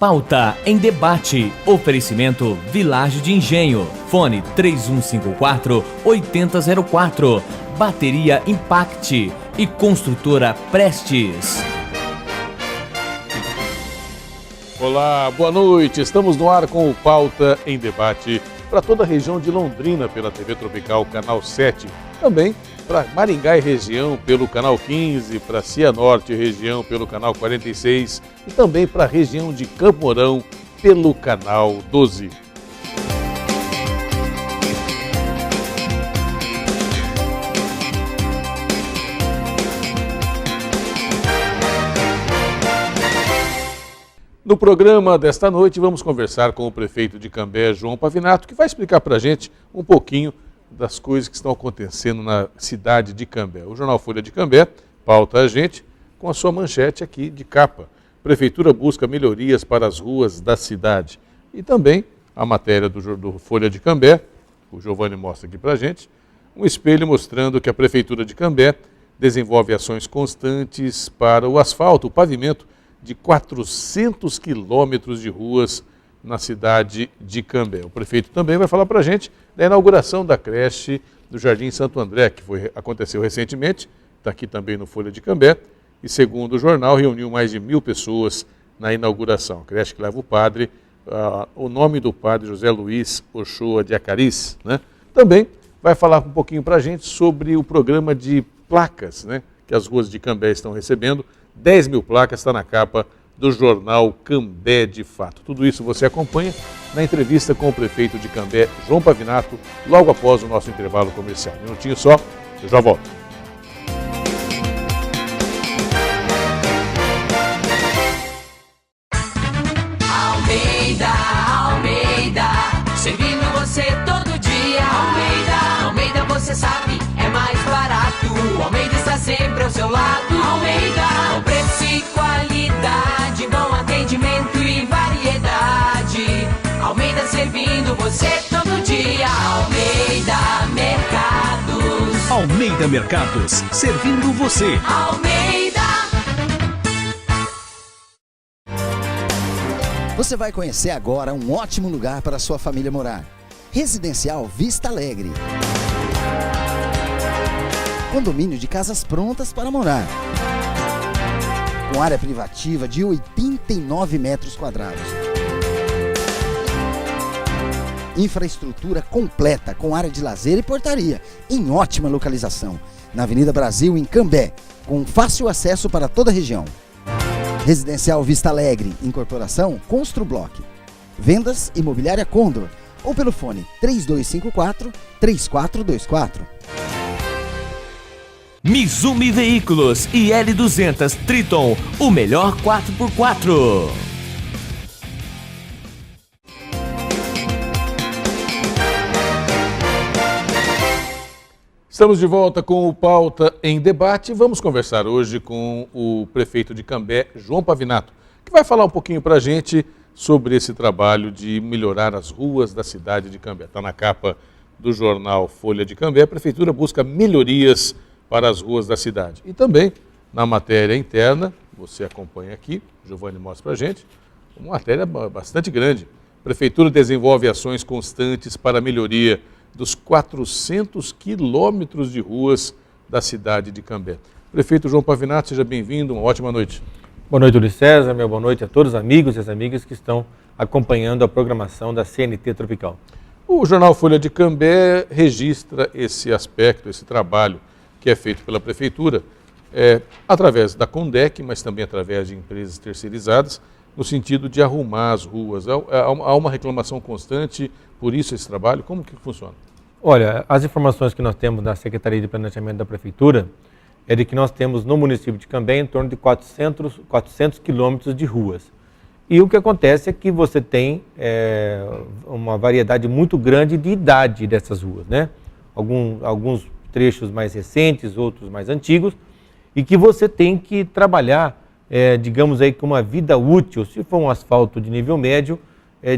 Pauta em Debate. Oferecimento Vilagem de Engenho. Fone 3154-8004. Bateria Impact e Construtora Prestes. Olá, boa noite. Estamos no ar com o Pauta em Debate para toda a região de Londrina pela TV Tropical Canal 7. Também para Maringá e região pelo Canal 15, para Cianorte e região pelo Canal 46 e também para a região de Campo Mourão pelo Canal 12. No programa desta noite vamos conversar com o prefeito de Cambé, João Pavinato, que vai explicar para a gente um pouquinho das coisas que estão acontecendo na cidade de Cambé. O jornal Folha de Cambé pauta a gente com a sua manchete aqui de capa. Prefeitura busca melhorias para as ruas da cidade. E também a matéria do Folha de Cambé, o Giovanni mostra aqui para a gente, um espelho mostrando que a Prefeitura de Cambé desenvolve ações constantes para o asfalto, o pavimento de 400 quilômetros de ruas na cidade de Cambé. O prefeito também vai falar para a gente da inauguração da creche do Jardim Santo André, que aconteceu recentemente, está aqui também no Folha de Cambé, e segundo o jornal, reuniu mais de 1.000 pessoas na inauguração. A creche que leva o padre, o nome do padre José Luiz Ochoa de Acariz, né? Também vai falar um pouquinho para a gente sobre o programa de placas, né, que as ruas de Cambé estão recebendo. 10.000 placas, está na capa do jornal Cambé de Fato. Tudo isso você acompanha na entrevista com o prefeito de Cambé, João Pavinato, logo após o nosso intervalo comercial. Um minutinho só, eu já volto. Almeida, servindo você todo dia. Almeida, você sabe, é mais barato. Almeida está sempre ao seu lado. Almeida, com preço e qualidade, bom atendimento e variedade. Almeida servindo você todo dia. Almeida Mercados. Almeida Mercados, servindo você. Almeida. Você vai conhecer agora um ótimo lugar para sua família morar. Residencial Vista Alegre. Condomínio de casas prontas para morar. Com área privativa de 89 metros quadrados. Infraestrutura completa com área de lazer e portaria, em ótima localização. Na Avenida Brasil, em Cambé, com fácil acesso para toda a região. Residencial Vista Alegre, incorporação Construblock. Vendas Imobiliária Condor, ou pelo fone 3254-3424. Mizumi Veículos e L200 Triton, o melhor 4x4. Estamos de volta com o Pauta em Debate. Vamos conversar hoje com o prefeito de Cambé, João Pavinato, que vai falar um pouquinho para a gente sobre esse trabalho de melhorar as ruas da cidade de Cambé. Está na capa do jornal Folha de Cambé. A prefeitura busca melhorias para as ruas da cidade. E também, na matéria interna, você acompanha aqui, o Giovanni mostra para a gente, uma matéria bastante grande. A prefeitura desenvolve ações constantes para a melhoria dos 400 quilômetros de ruas da cidade de Cambé. Prefeito João Pavinato, seja bem-vindo, uma ótima noite. Boa noite, Luiz César, boa noite a todos os amigos e as amigas que estão acompanhando a programação da CNT Tropical. O jornal Folha de Cambé registra esse aspecto, esse trabalho que é feito pela prefeitura, através da Condec, mas também através de empresas terceirizadas, no sentido de arrumar as ruas. Há uma reclamação constante, por isso esse trabalho, como que funciona? Olha, as informações que nós temos da Secretaria de Planejamento da Prefeitura é de que nós temos no município de Cambé em torno de 400 quilômetros de ruas. E o que acontece é que você tem uma variedade muito grande de idade dessas ruas, né? Alguns trechos mais recentes, outros mais antigos, e que você tem que trabalhar, digamos aí, com uma vida útil, se for um asfalto de nível médio,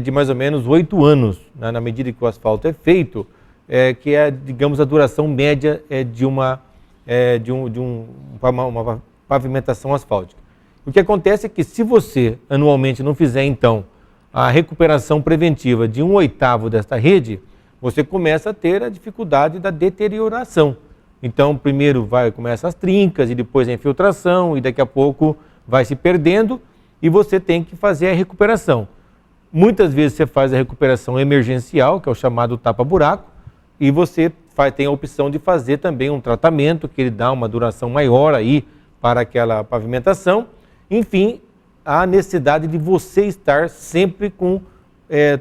de mais ou menos 8 anos, né? Na medida que o asfalto é feito, que é, digamos, a duração média de uma pavimentação asfáltica. O que acontece é que se você anualmente não fizer, então, a recuperação preventiva de 1/8 desta rede, você começa a ter a dificuldade da deterioração. Então, primeiro começa as trincas e depois a infiltração e daqui a pouco vai se perdendo e você tem que fazer a recuperação. Muitas vezes você faz a recuperação emergencial, que é o chamado tapa-buraco, e você tem a opção de fazer também um tratamento que ele dá uma duração maior aí para aquela pavimentação. Enfim, há necessidade de você estar sempre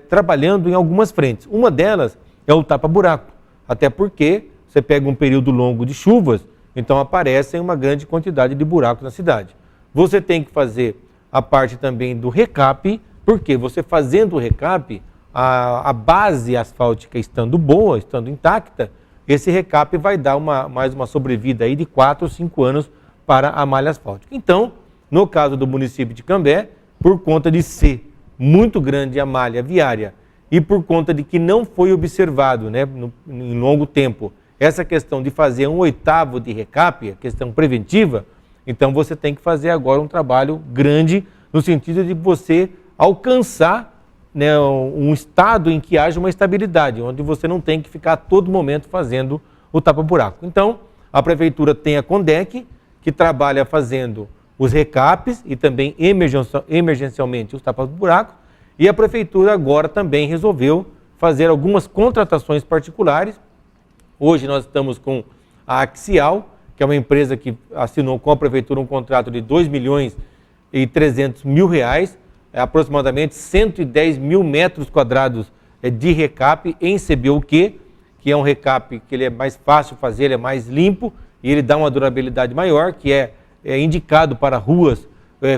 trabalhando em algumas frentes. Uma delas é o tapa-buraco, até porque você pega um período longo de chuvas, então aparece uma grande quantidade de buracos na cidade. Você tem que fazer a parte também do recap, porque você fazendo o recap, a base asfáltica estando boa, estando intacta, esse recap vai dar mais uma sobrevida aí de 4 ou 5 anos para a malha asfáltica. Então, no caso do município de Cambé, por conta de ser muito grande a malha viária e por conta de que não foi observado, né, em longo tempo, essa questão de fazer 1/8 de recap, a questão preventiva, então você tem que fazer agora um trabalho grande no sentido de você alcançar, né, um estado em que haja uma estabilidade, onde você não tem que ficar a todo momento fazendo o tapa-buraco. Então, a prefeitura tem a Condec, que trabalha fazendo os recaps e também emergencialmente os tapas-buracos, e a prefeitura agora também resolveu fazer algumas contratações particulares. Hoje nós estamos com a Axial, que é uma empresa que assinou com a prefeitura um contrato de R$2.300.000, aproximadamente 110 mil metros quadrados de recap em CBUQ, que é um recap que ele é mais fácil fazer, ele é mais limpo e ele dá uma durabilidade maior, que é indicado para ruas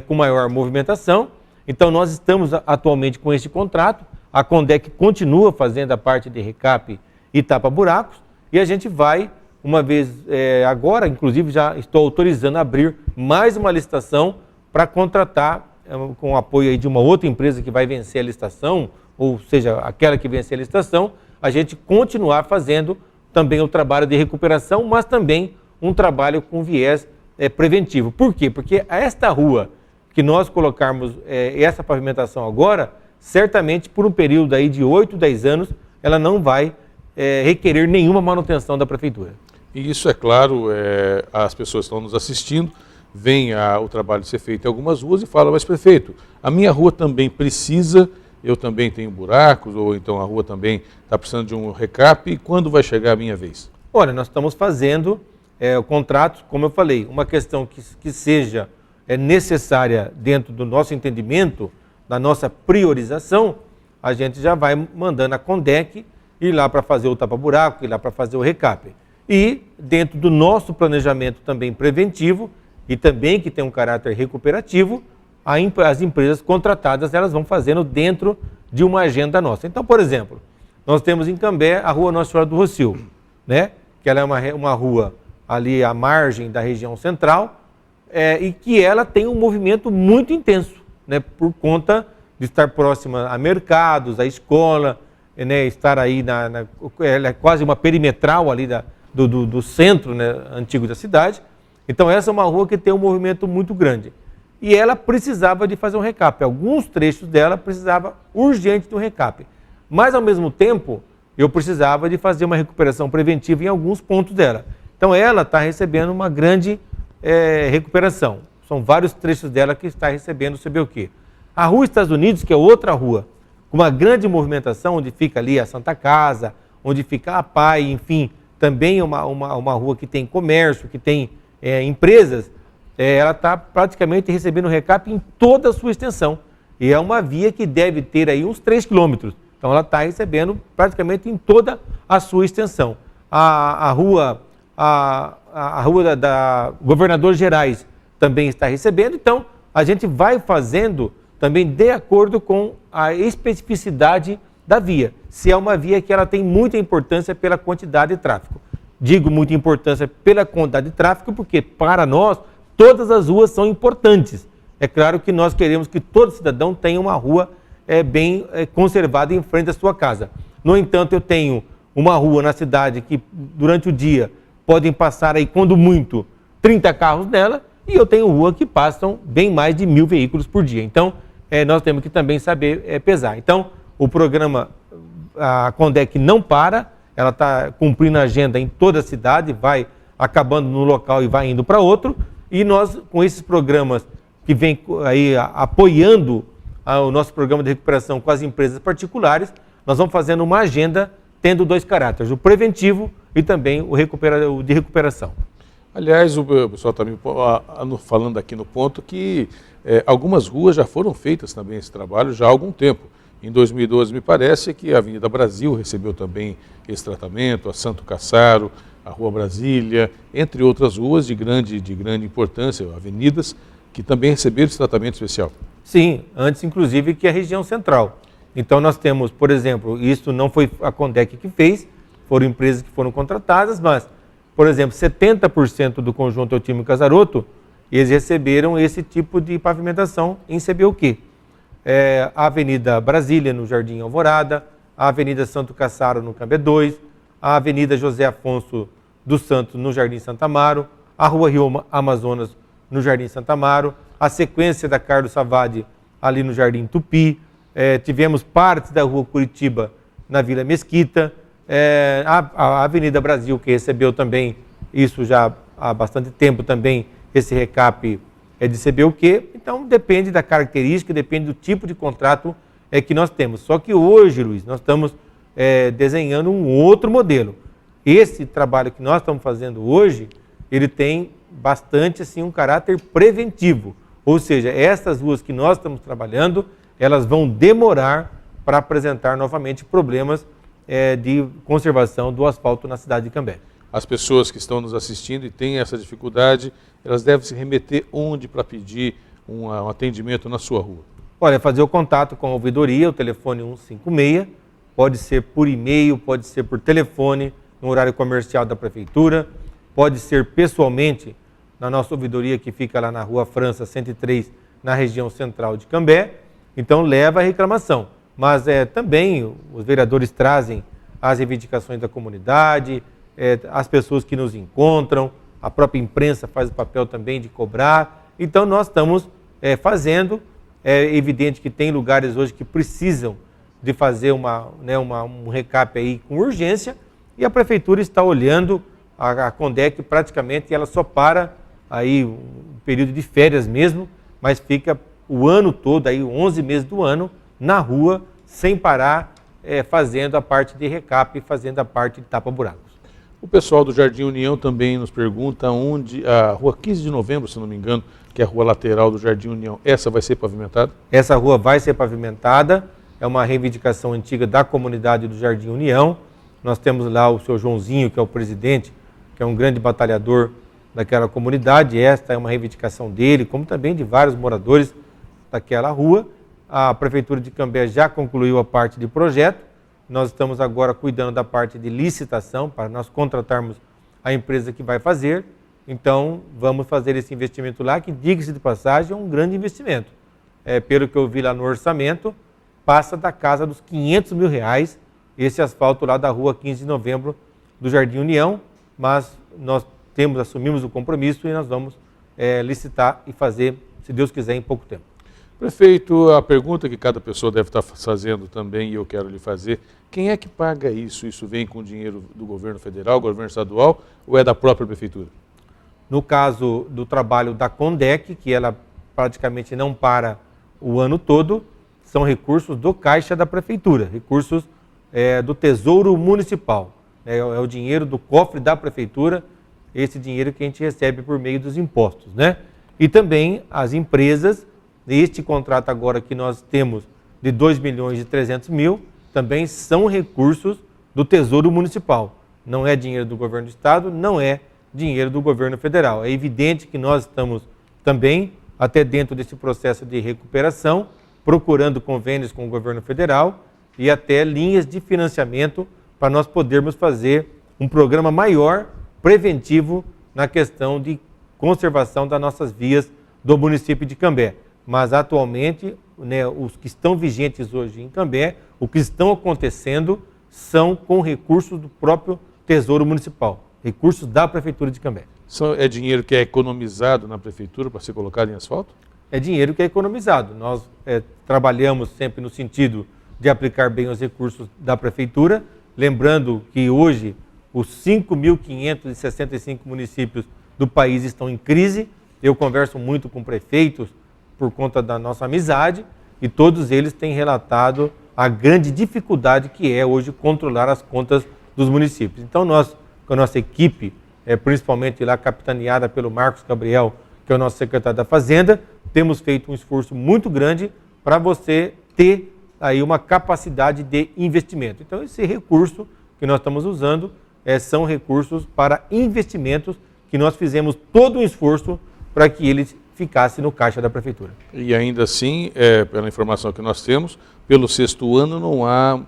com maior movimentação. Então nós estamos atualmente com esse contrato, a Condec continua fazendo a parte de recap e tapa-buracos, e a gente vai, uma vez agora, inclusive já estou autorizando a abrir mais uma licitação para contratar, com o apoio aí de uma outra empresa que vai vencer a licitação, ou seja, aquela que vencer a licitação, a gente continuar fazendo também o trabalho de recuperação, mas também um trabalho com viés preventivo. Por quê? Porque esta rua que nós colocarmos essa pavimentação agora, certamente por um período aí de 8, 10 anos, ela não vai requerer nenhuma manutenção da prefeitura. E isso, é claro, as pessoas estão nos assistindo, veem o trabalho ser feito em algumas ruas e falam, mas prefeito, a minha rua também precisa, eu também tenho buracos, ou então a rua também está precisando de um recap, e quando vai chegar a minha vez? Olha, nós estamos fazendo contratos, como eu falei, uma questão que seja necessária dentro do nosso entendimento, da nossa priorização, a gente já vai mandando a Condec ir lá para fazer o tapa-buraco, ir lá para fazer o recap. E dentro do nosso planejamento também preventivo, e também que tem um caráter recuperativo, as empresas contratadas elas vão fazendo dentro de uma agenda nossa. Então, por exemplo, nós temos em Cambé a Rua Nossa Senhora do Rossio, né? Que ela é uma rua ali à margem da região central, e que ela tem um movimento muito intenso, né? Por conta de estar próxima a mercados, a escola, né? Estar aí ela é quase uma perimetral ali do centro, né? Antigo da cidade. Então essa é uma rua que tem um movimento muito grande. E ela precisava de fazer um recap. Alguns trechos dela precisava urgente de um recap. Mas ao mesmo tempo, eu precisava de fazer uma recuperação preventiva em alguns pontos dela. Então ela está recebendo uma grande recuperação. São vários trechos dela que está recebendo o CBUQ. A Rua Estados Unidos, que é outra rua, com uma grande movimentação, onde fica ali a Santa Casa, onde fica a PAI, enfim, também uma rua que tem comércio, que tem empresas, ela está praticamente recebendo recap em toda a sua extensão. E é uma via que deve ter aí uns 3 quilômetros. Então ela está recebendo praticamente em toda a sua extensão. A rua da Governador Gerais também está recebendo. Então a gente vai fazendo também de acordo com a especificidade da via. Se é uma via que ela tem muita importância pela quantidade de tráfego. Digo muita importância pela quantidade de tráfego porque para nós todas as ruas são importantes. É claro que nós queremos que todo cidadão tenha uma rua bem conservada em frente à sua casa. No entanto, eu tenho uma rua na cidade que durante o dia podem passar aí, quando muito, 30 carros nela, e eu tenho rua que passam bem mais de 1.000 veículos por dia. Então, nós temos que também saber pesar. Então, o programa, a Condec não para, ela está cumprindo a agenda em toda a cidade, vai acabando no local e vai indo para outro, e nós, com esses programas que vem aí apoiando o nosso programa de recuperação com as empresas particulares, nós vamos fazendo uma agenda tendo 2 caráteres, o preventivo e também o de recuperação. Aliás, o pessoal está me falando aqui no ponto que algumas ruas já foram feitas também esse trabalho já há algum tempo. Em 2012, me parece que a Avenida Brasil recebeu também esse tratamento, a Santo Cassaro, a Rua Brasília, entre outras ruas de grande importância, avenidas, que também receberam esse tratamento especial. Sim, antes inclusive que a região central. Então nós temos, por exemplo, isso não foi a Condec que fez, foram empresas que foram contratadas, mas, por exemplo, 70% do conjunto Eutímio Casaroto, eles receberam esse tipo de pavimentação em CBUQ. A Avenida Brasília, no Jardim Alvorada, a Avenida Santo Cassaro, no Cambé 2, a Avenida José Afonso dos Santos, no Jardim Santa Amaro, a Rua Rio Amazonas, no Jardim Santa Amaro, a sequência da Carlos Savadi, ali no Jardim Tupi, tivemos partes da Rua Curitiba, na Vila Mesquita, a Avenida Brasil, que recebeu também, isso já há bastante tempo também, esse recap de CBUQ, então depende da característica, depende do tipo de contrato que nós temos. Só que hoje, Luiz, nós estamos desenhando um outro modelo. Esse trabalho que nós estamos fazendo hoje, ele tem bastante assim, um caráter preventivo, ou seja, essas ruas que nós estamos trabalhando, elas vão demorar para apresentar novamente problemas de conservação do asfalto na cidade de Cambé. As pessoas que estão nos assistindo e têm essa dificuldade, elas devem se remeter onde para pedir um atendimento na sua rua? Olha, fazer o contato com a ouvidoria, o telefone 156, pode ser por e-mail, pode ser por telefone, no horário comercial da prefeitura, pode ser pessoalmente na nossa ouvidoria que fica lá na Rua França 103, na região central de Cambé. Então leva a reclamação, mas também os vereadores trazem as reivindicações da comunidade, as pessoas que nos encontram, a própria imprensa faz o papel também de cobrar. Então nós estamos fazendo, é evidente que tem lugares hoje que precisam de fazer um recap aí com urgência, e a prefeitura está olhando, a Condec praticamente ela só para aí um período de férias mesmo, mas fica o ano todo, aí 11 meses do ano, na rua, sem parar, fazendo a parte de recap, fazendo a parte de tapa-buracos. O pessoal do Jardim União também nos pergunta onde a Rua 15 de Novembro, se não me engano, que é a rua lateral do Jardim União, essa vai ser pavimentada? Essa rua vai ser pavimentada, é uma reivindicação antiga da comunidade do Jardim União. Nós temos lá o seu Joãozinho, que é o presidente, que é um grande batalhador daquela comunidade. Esta é uma reivindicação dele, como também de vários moradores daquela rua. A Prefeitura de Cambé já concluiu a parte de projeto. Nós estamos agora cuidando da parte de licitação, para nós contratarmos a empresa que vai fazer. Então, vamos fazer esse investimento lá, que, diga-se de passagem, é um grande investimento. Pelo que eu vi lá no orçamento, passa da casa dos R$500 mil, esse asfalto lá da Rua 15 de Novembro do Jardim União, mas nós assumimos o compromisso e nós vamos licitar e fazer, se Deus quiser, em pouco tempo. Prefeito, a pergunta que cada pessoa deve estar fazendo também, e eu quero lhe fazer, quem é que paga isso? Isso vem com dinheiro do governo federal, governo estadual, ou é da própria prefeitura? No caso do trabalho da Condec, que ela praticamente não para o ano todo, são recursos do caixa da prefeitura, recursos do Tesouro Municipal. É o dinheiro do cofre da prefeitura, esse dinheiro que a gente recebe por meio dos impostos, né? E também as empresas, este contrato agora que nós temos de R$2.300.000, também são recursos do Tesouro Municipal. Não é dinheiro do governo do estado, não é dinheiro do governo federal. É evidente que nós estamos também, até dentro desse processo de recuperação, procurando convênios com o governo federal e até linhas de financiamento para nós podermos fazer um programa maior, preventivo, na questão de conservação das nossas vias do município de Cambé. Mas atualmente, os que estão vigentes hoje em Cambé, o que estão acontecendo são com recursos do próprio Tesouro Municipal. recursos da Prefeitura de Cambé. É dinheiro que é economizado na Prefeitura para ser colocado em asfalto? É dinheiro que é economizado. Nós trabalhamos sempre no sentido de aplicar bem os recursos da Prefeitura, lembrando que hoje os 5.565 municípios do país estão em crise. Eu converso muito com prefeitos por conta da nossa amizade e todos eles têm relatado a grande dificuldade que é hoje controlar as contas dos municípios. Então nós, com a nossa equipe, principalmente lá capitaneada pelo Marcos Gabriel, que é o nosso secretário da Fazenda, temos feito um esforço muito grande para você ter aí uma capacidade de investimento. Então esse recurso que nós estamos usando são recursos para investimentos que nós fizemos todo um esforço para que eles ficassem no caixa da Prefeitura. E ainda assim, pela informação que nós temos, pelo sexto ano não há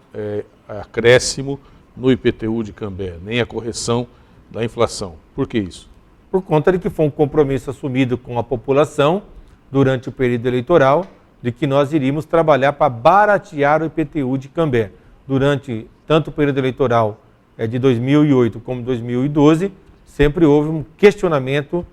acréscimo no IPTU de Cambé, nem a correção da inflação. Por que isso? Por conta de que foi um compromisso assumido com a população durante o período eleitoral, de que nós iríamos trabalhar para baratear o IPTU de Cambé. Durante tanto o período eleitoral de 2008 como 2012, sempre houve um questionamento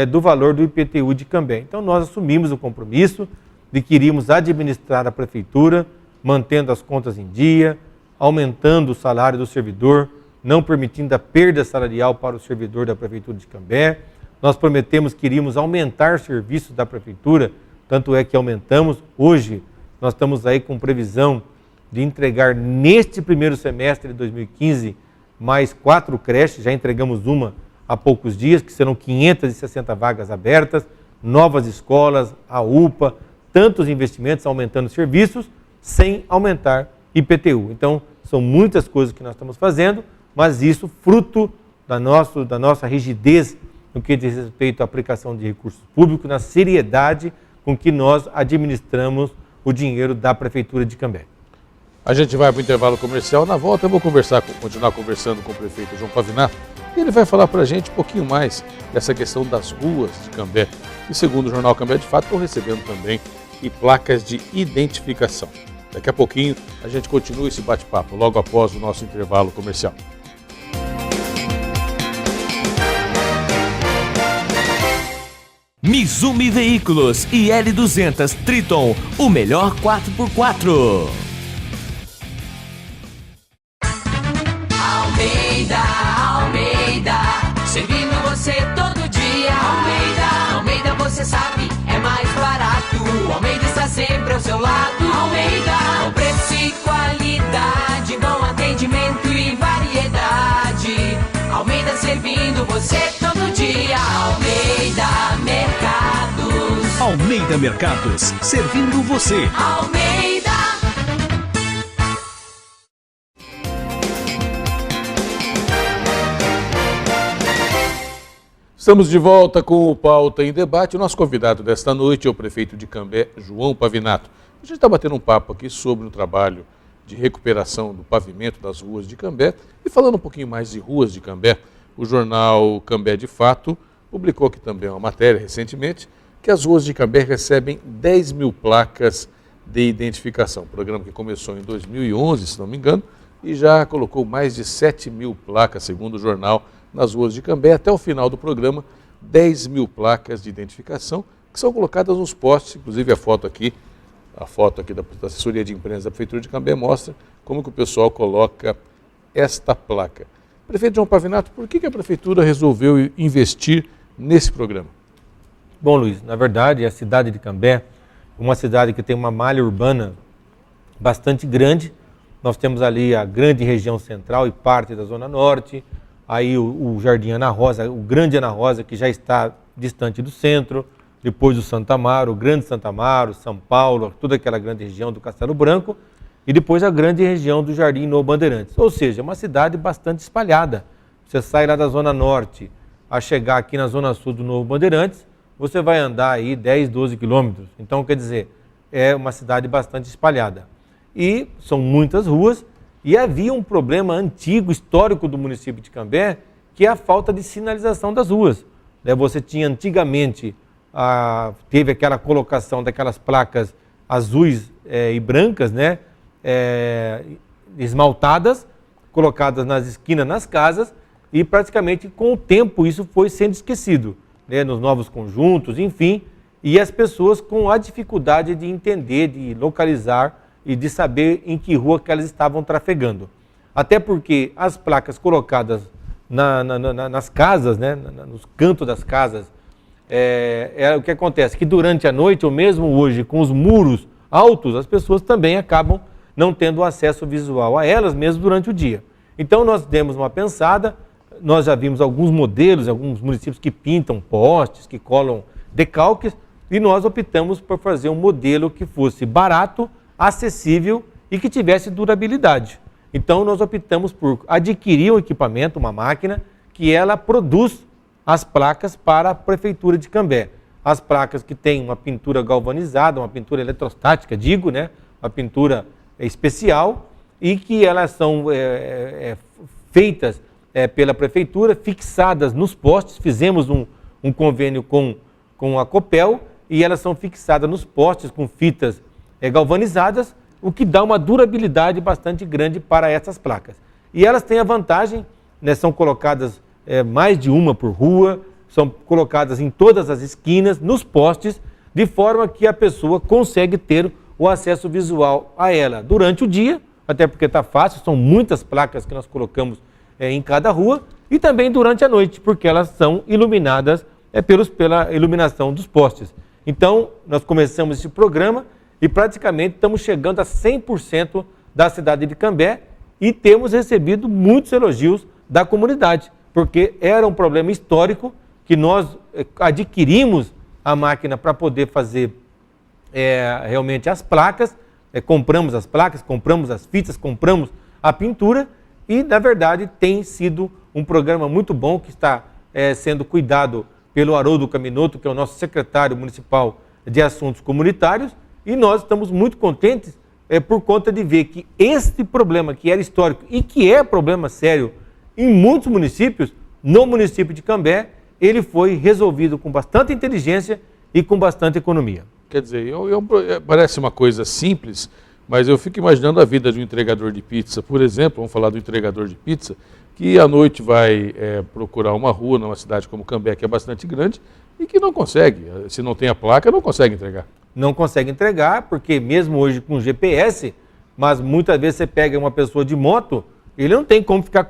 do valor do IPTU de Cambé. Então nós assumimos o compromisso de que iríamos administrar a Prefeitura, mantendo as contas em dia, aumentando o salário do servidor, não permitindo a perda salarial para o servidor da Prefeitura de Cambé. Nós prometemos que iríamos aumentar serviços da Prefeitura, tanto é que aumentamos. Hoje nós estamos aí com previsão de entregar neste primeiro semestre de 2015 mais 4 creches, já entregamos uma há poucos dias, que serão 560 vagas abertas, novas escolas, a UPA, tantos investimentos aumentando serviços, sem aumentar IPTU. Então, são muitas coisas que nós estamos fazendo, mas isso fruto da nossa rigidez no que diz respeito à aplicação de recursos públicos, na seriedade com que nós administramos o dinheiro da Prefeitura de Cambé. A gente vai para o intervalo comercial. Na volta eu vou continuar conversando com o prefeito João Pavinato. E ele vai falar para a gente um pouquinho mais dessa questão das ruas de Cambé, que segundo o jornal Cambé de Fato estão recebendo também placas de identificação. Daqui a pouquinho a gente continua esse bate-papo, logo após o nosso intervalo comercial. Mizumi Veículos e L200 Triton, o melhor 4x4. Almeida, servindo você todo dia. Almeida, você sabe, é mais barato. Almeida está sempre ao seu lado. Almeida, com preço e qualidade, bom atendimento e variedade. Almeida servindo você todo dia. Almeida Mercados. Almeida Mercados, servindo você. Almeida. Estamos de volta com o Pauta em Debate. O nosso convidado desta noite é o prefeito de Cambé, João Pavinato. A gente está batendo um papo aqui sobre o trabalho de recuperação do pavimento das ruas de Cambé. E falando um pouquinho mais de ruas de Cambé, o jornal Cambé de Fato publicou aqui também uma matéria recentemente que as ruas de Cambé recebem 10 mil placas de identificação. Programa que começou em 2011, se não me engano, e já colocou mais de 7 mil placas, segundo o jornal, nas ruas de Cambé. Até o final do programa, 10 mil placas de identificação que são colocadas nos postes. Inclusive a foto aqui da assessoria de imprensa da Prefeitura de Cambé mostra como que o pessoal coloca esta placa. Prefeito João Pavinato, por que a Prefeitura resolveu investir nesse programa? Bom, Luiz, na verdade a cidade de Cambé é uma cidade que tem uma malha urbana bastante grande. Nós temos ali a grande região central e parte da Zona Norte, aí o Jardim Ana Rosa, o Grande Ana Rosa, que já está distante do centro, depois o Santa Amaro, o Grande Santa Amaro, São Paulo, toda aquela grande região do Castelo Branco, e depois a grande região do Jardim Novo Bandeirantes. Ou seja, é uma cidade bastante espalhada. Você sai lá da Zona Norte a chegar aqui na Zona Sul do Novo Bandeirantes, você vai andar aí 10, 12 quilômetros. Então, quer dizer, é uma cidade bastante espalhada. E são muitas ruas, e havia um problema antigo, histórico do município de Cambé, que é a falta de sinalização das ruas. Você tinha antigamente, teve aquela colocação daquelas placas azuis e brancas, esmaltadas, colocadas nas esquinas, nas casas, e praticamente com o tempo isso foi sendo esquecido, né, nos novos conjuntos, enfim, e as pessoas com a dificuldade de entender, de localizar e de saber em que rua que elas estavam trafegando. Até porque as placas colocadas nas casas, né, nos cantos das casas, o que acontece? Que durante a noite, ou mesmo hoje, com os muros altos, as pessoas também acabam não tendo acesso visual a elas, mesmo durante o dia. Então nós demos uma pensada, nós já vimos alguns modelos, alguns municípios que pintam postes, que colam decalques, e nós optamos por fazer um modelo que fosse barato, acessível e que tivesse durabilidade. Então nós optamos por adquirir um equipamento, uma máquina, que ela produz as placas para a Prefeitura de Cambé. As placas que têm uma pintura galvanizada, uma pintura eletrostática, digo, né? Uma pintura especial, e que elas são feitas pela Prefeitura, fixadas nos postes. Fizemos um convênio com a Copel, e elas são fixadas nos postes com fitas galvanizadas, o que dá uma durabilidade bastante grande para essas placas. E elas têm a vantagem, né, são colocadas mais de uma por rua, são colocadas em todas as esquinas, nos postes, de forma que a pessoa consegue ter o acesso visual a ela durante o dia, até porque está fácil, são muitas placas que nós colocamos em cada rua, e também durante a noite, porque elas são iluminadas pela iluminação dos postes. Então, nós começamos esse programa e praticamente estamos chegando a 100% da cidade de Cambé e temos recebido muitos elogios da comunidade, porque era um problema histórico que nós adquirimos a máquina para poder fazer realmente as placas, compramos as placas, compramos as fitas, compramos a pintura e, na verdade, tem sido um programa muito bom que está sendo cuidado pelo Haroldo Caminoto, que é o nosso secretário municipal de assuntos comunitários, e nós estamos muito contentes por conta de ver que este problema, que era histórico e que é problema sério em muitos municípios, no município de Cambé, ele foi resolvido com bastante inteligência e com bastante economia. Quer dizer, parece uma coisa simples, mas eu fico imaginando a vida de um entregador de pizza, por exemplo, vamos falar do entregador de pizza, que à noite vai procurar uma rua numa cidade como Cambé, que é bastante grande, e que não consegue, se não tem a placa, não consegue entregar. Não consegue entregar, porque mesmo hoje com GPS, mas muitas vezes você pega uma pessoa de moto, ele não tem como ficar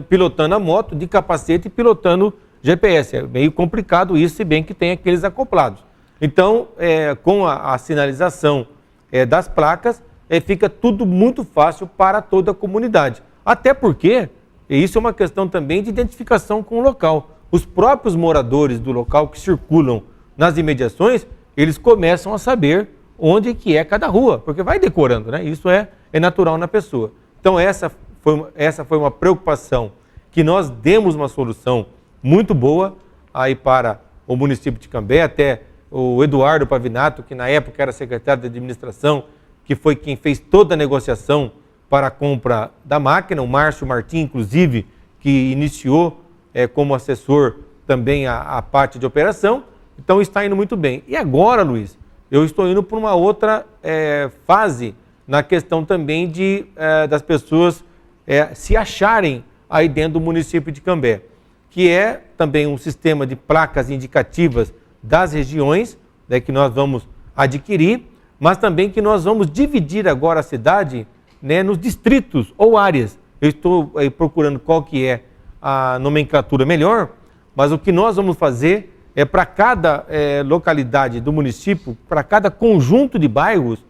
pilotando a moto de capacete e pilotando GPS. É meio complicado isso, se bem que tem aqueles acoplados. Então, com a sinalização das placas, fica tudo muito fácil para toda a comunidade. Até porque, isso é uma questão também de identificação com o local. Os próprios moradores do local que circulam nas imediações, eles começam a saber onde que é cada rua, porque vai decorando, né? Isso é natural na pessoa. Então, essa foi uma preocupação que nós demos uma solução muito boa aí para o município de Cambé, até o Eduardo Pavinato, que na época era secretário de administração, que foi quem fez toda a negociação para a compra da máquina, o Márcio Martins, inclusive, que iniciou como assessor também a parte de operação. Então está indo muito bem. E agora, Luiz, eu estou indo para uma outra fase na questão também das pessoas se acharem aí dentro do município de Cambé, que é também um sistema de placas indicativas das regiões, né, que nós vamos adquirir, mas também que nós vamos dividir agora a cidade, né, nos distritos ou áreas. Eu estou aí procurando qual que é a nomenclatura melhor, mas o que nós vamos fazer é para cada localidade do município, para cada conjunto de bairros,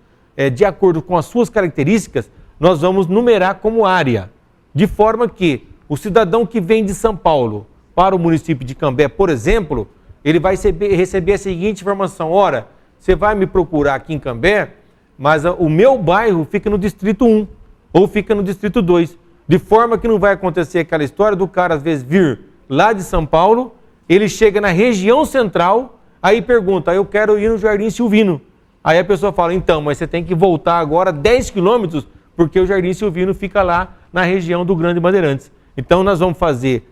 de acordo com as suas características, nós vamos numerar como área, de forma que o cidadão que vem de São Paulo para o município de Cambé, por exemplo, ele vai receber a seguinte informação: ora, você vai me procurar aqui em Cambé, mas o meu bairro fica no distrito 1 ou fica no distrito 2, de forma que não vai acontecer aquela história do cara às vezes vir lá de São Paulo, ele chega na região central, aí pergunta: eu quero ir no Jardim Silvino. Aí a pessoa fala: então, mas você tem que voltar agora 10 quilômetros, porque o Jardim Silvino fica lá na região do Grande Bandeirantes. Então nós vamos fazer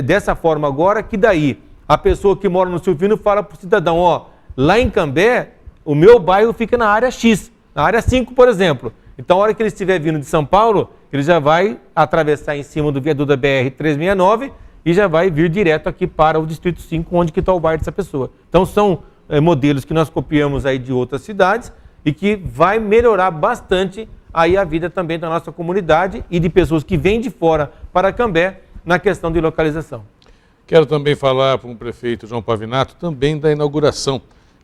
dessa forma agora, que daí a pessoa que mora no Silvino fala para o cidadão: ó, lá em Cambé, o meu bairro fica na área X, na área 5, por exemplo. Então, a hora que ele estiver vindo de São Paulo, ele já vai atravessar em cima do viaduto da BR-369 e já vai vir direto aqui para o Distrito 5, onde que está o bairro dessa pessoa. Então são modelos que nós copiamos aí de outras cidades e que vai melhorar bastante aí a vida também da nossa comunidade e de pessoas que vêm de fora para Cambé na questão de localização. Quero também falar para o prefeito João Pavinato também da inauguração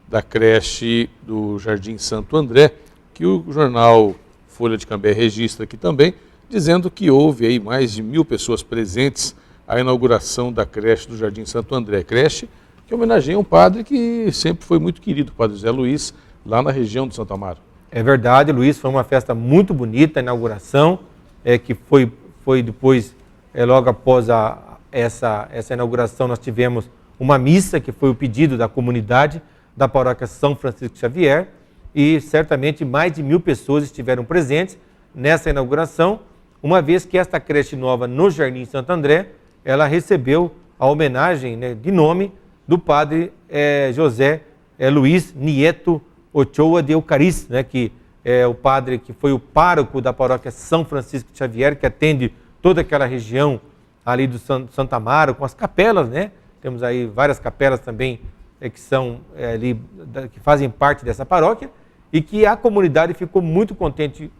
da creche do Jardim Santo André, que o jornal Folha de Cambé registra aqui também, dizendo que houve aí mais de 1.000 pessoas presentes à inauguração da creche do Jardim Santo André. Creche que homenageia um padre que sempre foi muito querido, o Padre Zé Luiz, lá na região de Santo Amaro. É verdade, Luiz, foi uma festa muito bonita, a inauguração, que foi depois, logo após essa inauguração, nós tivemos uma missa, que foi o pedido da comunidade da paróquia São Francisco Xavier, e certamente mais de 1.000 pessoas estiveram presentes nessa inauguração, uma vez que esta creche nova no Jardim Santo André, ela recebeu a homenagem, né, de nome do padre José Luiz Nieto Ochoa de Eucariz, né, que é o padre que foi o pároco da paróquia São Francisco Xavier, que atende toda aquela região ali do Santo Amaro, com as capelas, né? Temos aí várias capelas também que são ali, que fazem parte dessa paróquia, e que a comunidade ficou muito contente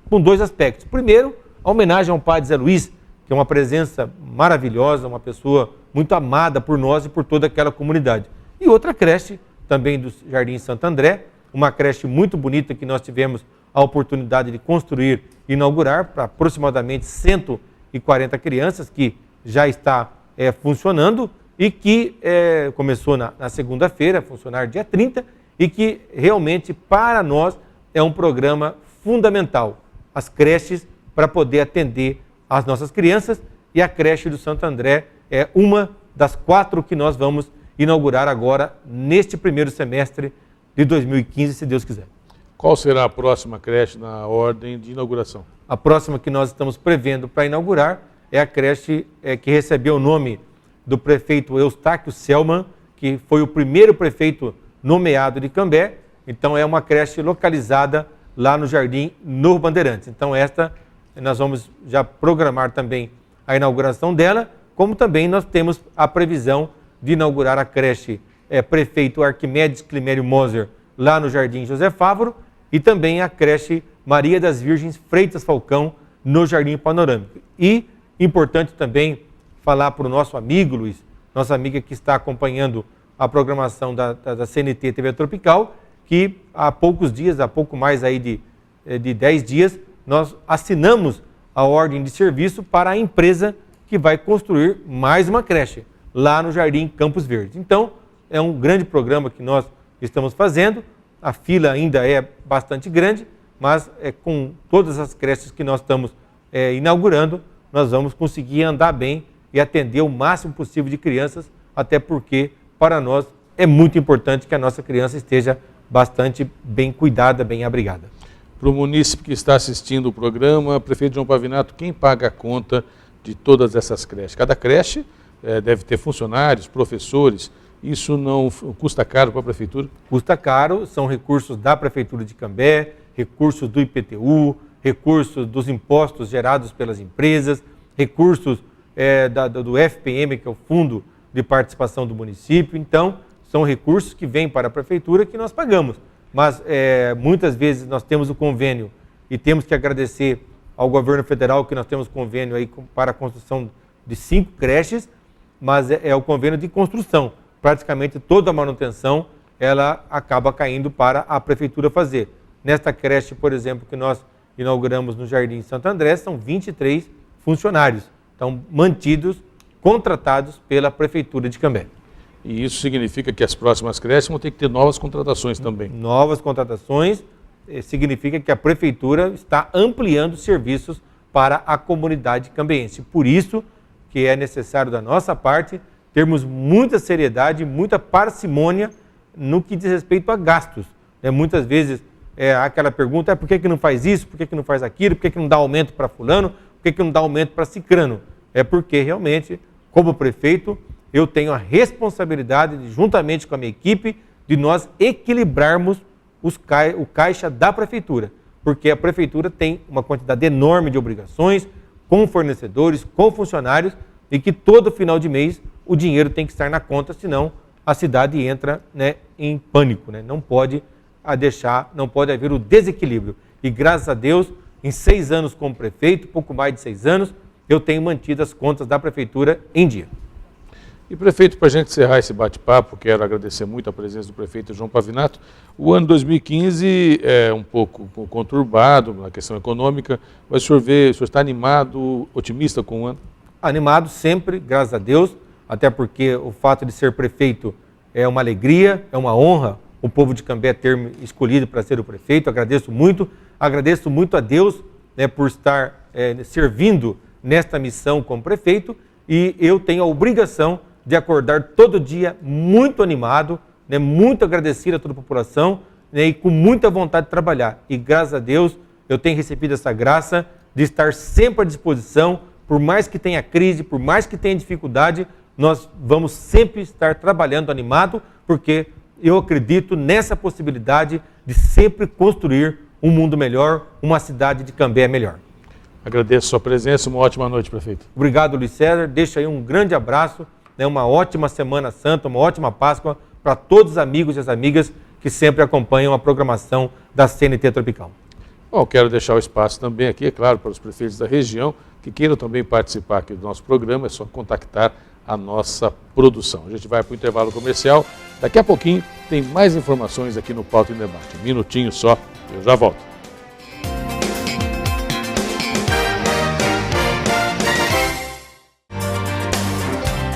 com dois aspectos. Primeiro, a homenagem ao padre Zé Luiz, que é uma presença maravilhosa, uma pessoa muito amada por nós e por toda aquela comunidade. E outra creche, também do Jardim Santo André, uma creche muito bonita que nós tivemos a oportunidade de construir e inaugurar para aproximadamente 140 crianças, que já está funcionando e que começou na segunda-feira, a funcionar dia 30, e que realmente para nós é um programa fundamental, as creches para poder atender as nossas crianças, e a creche do Santo André é uma das 4 que nós vamos inaugurar agora neste primeiro semestre de 2015, se Deus quiser. Qual será a próxima creche na ordem de inauguração? A próxima que nós estamos prevendo para inaugurar é a creche que recebeu o nome do prefeito Eustáquio Selman, que foi o primeiro prefeito nomeado de Cambé. Então é uma creche localizada lá no Jardim Novo Bandeirantes. Então esta nós vamos já programar também a inauguração dela, como também nós temos a previsão de inaugurar a creche Prefeito Arquimedes Climério Moser, lá no Jardim José Fávoro, e também a creche Maria das Virgens Freitas Falcão, no Jardim Panorâmico. E, importante também, falar para o nosso amigo, Luiz, nossa amiga que está acompanhando a programação da CNT TV Tropical, que há poucos dias, há pouco mais aí de 10 dias, nós assinamos a ordem de serviço para a empresa que vai construir mais uma creche, lá no Jardim Campos Verdes. Então, é um grande programa que nós estamos fazendo, a fila ainda é bastante grande, mas com todas as creches que nós estamos inaugurando, nós vamos conseguir andar bem e atender o máximo possível de crianças, até porque para nós é muito importante que a nossa criança esteja bastante bem cuidada, bem abrigada. Para o munícipe que está assistindo o programa, prefeito João Pavinato, quem paga a conta de todas essas creches? Cada creche deve ter funcionários, professores. Isso não custa caro para a prefeitura? Custa caro, são recursos da Prefeitura de Cambé, recursos do IPTU, recursos dos impostos gerados pelas empresas, recursos do FPM, que é o Fundo de Participação do Município. Então, são recursos que vêm para a Prefeitura que nós pagamos. Mas muitas vezes nós temos o convênio e temos que agradecer ao governo federal que nós temos convênio aí para a construção de 5 creches, mas é o convênio de construção. Praticamente toda a manutenção ela acaba caindo para a prefeitura fazer. Nesta creche, por exemplo, que nós inauguramos no Jardim Santo André, são 23 funcionários, então mantidos, contratados pela prefeitura de Cambé. E isso significa que as próximas creches vão ter que ter novas contratações também? Novas contratações significa que a prefeitura está ampliando serviços para a comunidade cambeense. Por isso que é necessário da nossa parte termos muita seriedade, muita parcimônia no que diz respeito a gastos. Muitas vezes aquela pergunta, por que não faz isso, por que não faz aquilo, por que não dá aumento para fulano, por que não dá aumento para cicrano? É porque realmente, como prefeito, eu tenho a responsabilidade, juntamente com a minha equipe, de nós equilibrarmos o caixa da prefeitura. porque a prefeitura tem uma quantidade enorme de obrigações com fornecedores, com funcionários, e que todo final de mês o dinheiro tem que estar na conta, senão a cidade entra, né, em pânico, né? Não pode não pode haver o desequilíbrio. E graças a Deus, em 6 anos como prefeito, pouco mais de 6 anos, eu tenho mantido as contas da prefeitura em dia. E prefeito, para a gente encerrar esse bate-papo, quero agradecer muito a presença do prefeito João Pavinato. O ano 2015 é um pouco conturbado na questão econômica, mas o senhor está animado, otimista com o ano? Animado sempre, graças a Deus, até porque o fato de ser prefeito é uma alegria, é uma honra o povo de Cambé ter me escolhido para ser o prefeito. Agradeço muito a Deus, né, por estar servindo nesta missão como prefeito, e eu tenho a obrigação de acordar todo dia muito animado, né, muito agradecido a toda a população, né, e com muita vontade de trabalhar. E graças a Deus eu tenho recebido essa graça de estar sempre à disposição, por mais que tenha crise, por mais que tenha dificuldade, nós vamos sempre estar trabalhando animado, porque eu acredito nessa possibilidade de sempre construir um mundo melhor, uma cidade de Cambé melhor. Agradeço a sua presença, uma ótima noite, prefeito. Obrigado, Luiz César. Deixa aí um grande abraço, né, uma ótima Semana Santa, uma ótima Páscoa para todos os amigos e as amigas que sempre acompanham a programação da CNT Tropical. Bom, quero deixar o espaço também aqui, é claro, para os prefeitos da região, que queiram também participar aqui do nosso programa, é só contactar a nossa produção. A gente vai para o intervalo comercial, daqui a pouquinho tem mais informações aqui no Pauta em Debate. Um minutinho só, eu já volto.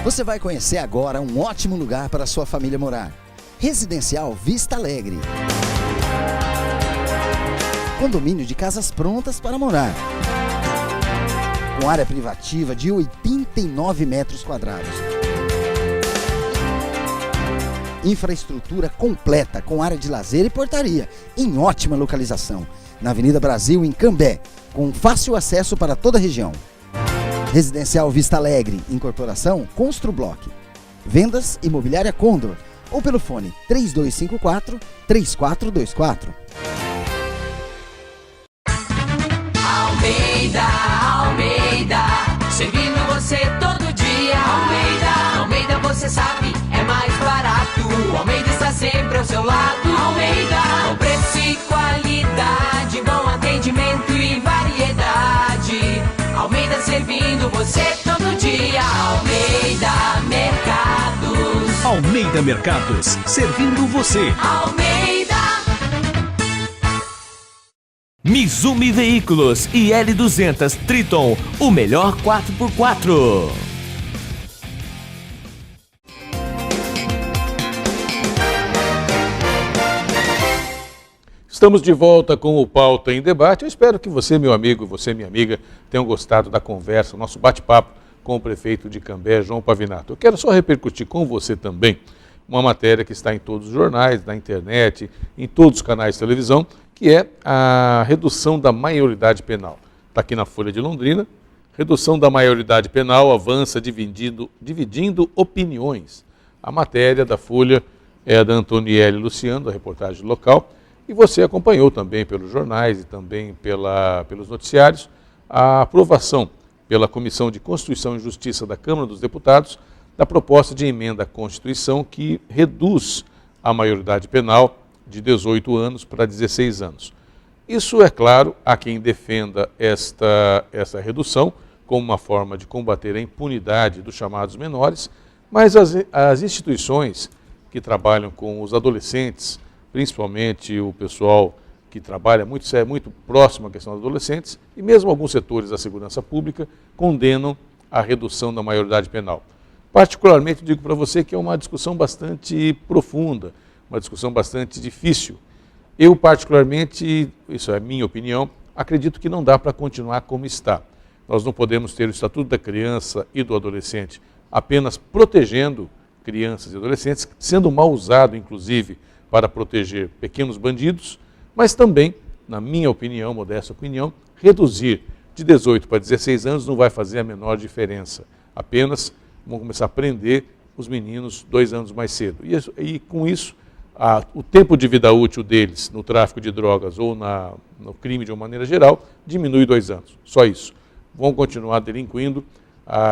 Você vai conhecer agora um ótimo lugar para a sua família morar. Residencial Vista Alegre. Condomínio de casas prontas para morar. Com área privativa de 89 metros quadrados. Infraestrutura completa, com área de lazer e portaria, em ótima localização. Na Avenida Brasil, em Cambé, com fácil acesso para toda a região. Residencial Vista Alegre, incorporação Construblock. Vendas Imobiliária Condor, ou pelo fone 3254-3424. Almeida, servindo você todo dia. Almeida, você sabe, é mais barato. Almeida está sempre ao seu lado. Almeida, com preço e qualidade, bom atendimento e variedade. Almeida servindo você todo dia. Almeida Mercados. Almeida Mercados, servindo você. Almeida. Mizumi Veículos e L200 Triton, o melhor 4x4. Estamos de volta com o Pauta em Debate. Eu espero que você, meu amigo, e você, minha amiga, tenham gostado da conversa, nosso bate-papo com o prefeito de Cambé, João Pavinato. Eu quero só repercutir com você também uma matéria que está em todos os jornais, na internet, em todos os canais de televisão, que é a redução da maioridade penal. Está aqui na Folha de Londrina. Redução da maioridade penal avança dividindo opiniões. A matéria da Folha é a da Antoniele Luciano, da reportagem local, e você acompanhou também pelos jornais e também pelos noticiários a aprovação pela Comissão de Constituição e Justiça da Câmara dos Deputados da proposta de emenda à Constituição que reduz a maioridade penal de 18 anos para 16 anos. Isso, é claro, há quem defenda essa redução como uma forma de combater a impunidade dos chamados menores, mas as instituições que trabalham com os adolescentes, principalmente o pessoal que trabalha muito próximo à questão dos adolescentes, e mesmo alguns setores da segurança pública, condenam a redução da maioridade penal. Particularmente, digo para você que é uma discussão bastante profunda, uma discussão bastante difícil. Eu, particularmente, isso é minha opinião, acredito que não dá para continuar como está. Nós não podemos ter o Estatuto da Criança e do Adolescente apenas protegendo crianças e adolescentes, sendo mal usado, inclusive, para proteger pequenos bandidos, mas também, na minha opinião, modesta opinião, reduzir de 18 para 16 anos não vai fazer a menor diferença. Apenas vão começar a prender os meninos 2 anos mais cedo. E com isso, o tempo de vida útil deles no tráfico de drogas ou no crime de uma maneira geral diminui 2 anos. Só isso. Vão continuar delinquindo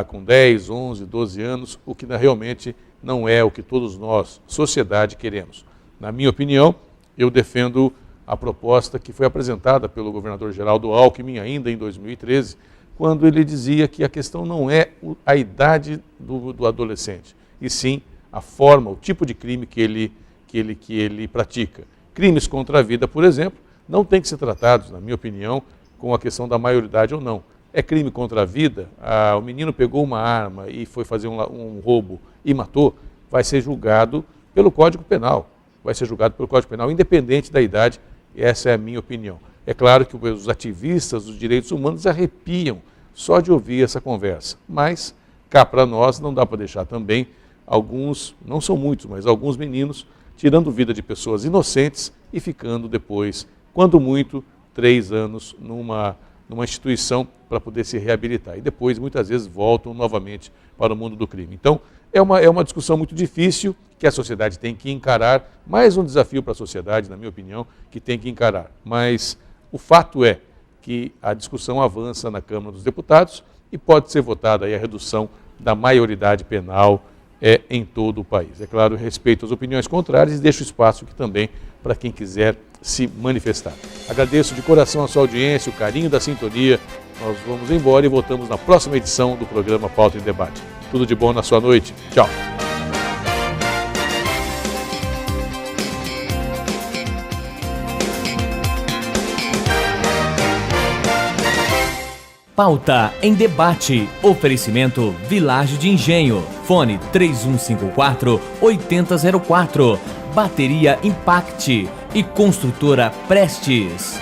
com 10, 11, 12 anos, o que realmente não é o que todos nós, sociedade, queremos. Na minha opinião, eu defendo a proposta que foi apresentada pelo governador Geraldo Alckmin ainda em 2013, quando ele dizia que a questão não é a idade do adolescente, e sim a forma, o tipo de crime que ele pratica. Crimes contra a vida, por exemplo, não tem que ser tratados, na minha opinião, com a questão da maioridade ou não. É crime contra a vida, o menino pegou uma arma e foi fazer um roubo e matou, vai ser julgado pelo Código Penal. Vai ser julgado pelo Código Penal, independente da idade, essa é a minha opinião. É claro que os ativistas dos direitos humanos arrepiam só de ouvir essa conversa, mas cá para nós não dá para deixar também alguns, não são muitos, mas alguns meninos tirando vida de pessoas inocentes e ficando depois, quando muito, 3 anos numa instituição para poder se reabilitar. E depois, muitas vezes, voltam novamente para o mundo do crime. Então, é uma discussão muito difícil que a sociedade tem que encarar, mais um desafio para a sociedade, na minha opinião, que tem que encarar. Mas o fato é que a discussão avança na Câmara dos Deputados e pode ser votada aí a redução da maioridade penal em todo o país. É claro, respeito as opiniões contrárias e deixo espaço aqui também para quem quiser se manifestar. Agradeço de coração a sua audiência, o carinho da sintonia. Nós vamos embora e voltamos na próxima edição do programa Pauta em Debate. Tudo de bom na sua noite. Tchau. Pauta em Debate. Oferecimento Village de Engenho. Fone 3154-8004. Bateria Impact e Construtora Prestes.